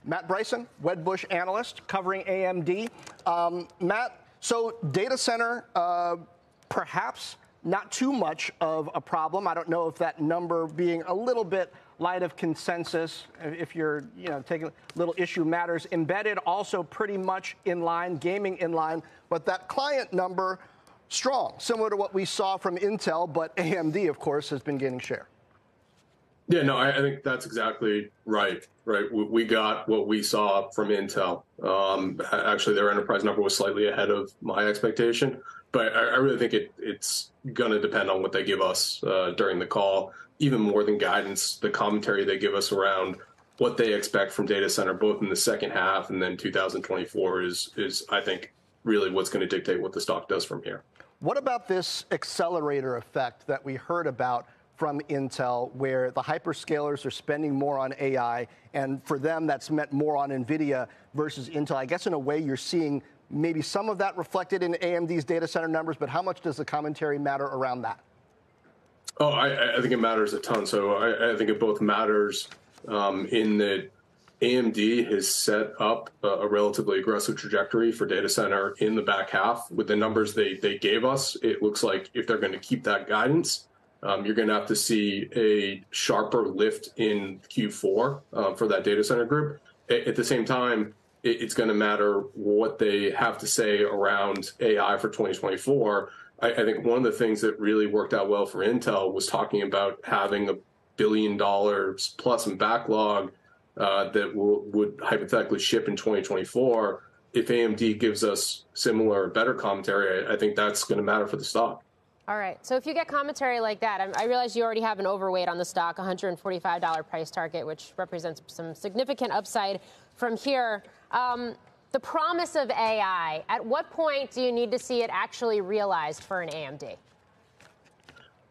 Matt Bryson, Wedbush analyst covering AMD. Matt, so data center, perhaps not too much of a problem. I don't know if that number being a little bit light of consensus, if you're taking a little issue matters. Embedded also pretty much in line, gaming in line, but that client number strong, similar to what we saw from Intel, but AMD, of course, has been gaining share. Yeah, no, I think that's exactly right. We got what we saw from Intel. Actually, their enterprise number was slightly ahead of my expectation, but I really think it's going to depend on what they give us during the call, even more than guidance, the commentary they give us around what they expect from data center, both in the second half and then 2024 is I think, really what's going to dictate what the stock does from here. What about this accelerator effect that we heard about from Intel, where the hyperscalers are spending more on AI, and for them that's meant more on NVIDIA versus Intel? I guess in a way you're seeing maybe some of that reflected in AMD's data center numbers, but how much does the commentary matter around that? Oh, I think it matters a ton. So I think it both matters in that AMD has set up a relatively aggressive trajectory for data center in the back half. With the numbers they gave us, it looks like if they're going to keep that guidance, you're going to have to see a sharper lift in Q4 for that data center group. At the same time, it's going to matter what they have to say around AI for 2024. I think one of the things that really worked out well for Intel was talking about having $1 billion plus in backlog that would hypothetically ship in 2024. If AMD gives us similar or better commentary, I think that's going to matter for the stock. All right. So if you get commentary like that, I realize you already have an overweight on the stock, $145 price target, which represents some significant upside from here. The promise of AI, at what point do you need to see it actually realized for an AMD?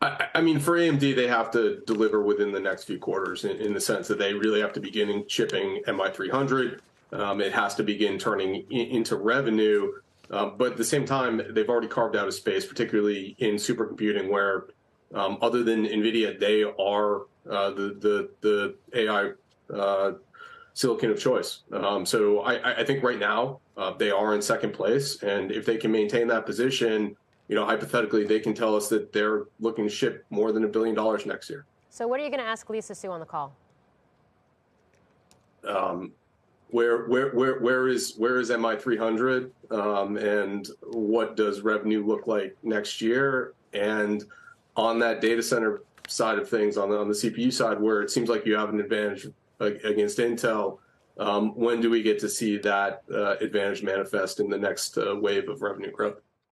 I mean, for AMD, they have to deliver within the next few quarters in the sense that they really have to begin shipping MI300. It has to begin turning into revenue. But at the same time, they've already carved out a space, particularly in supercomputing, where other than NVIDIA, they are the AI silicon of choice. So I think right now they are in second place. And if they can maintain that position, hypothetically, they can tell us that they're looking to ship more than $1 billion next year. So what are you going to ask Lisa Su on the call? Where is MI300 and what does revenue look like next year? And on that data center side of things, on the CPU side, where it seems like you have an advantage against Intel, when do we get to see that advantage manifest in the next wave of revenue growth?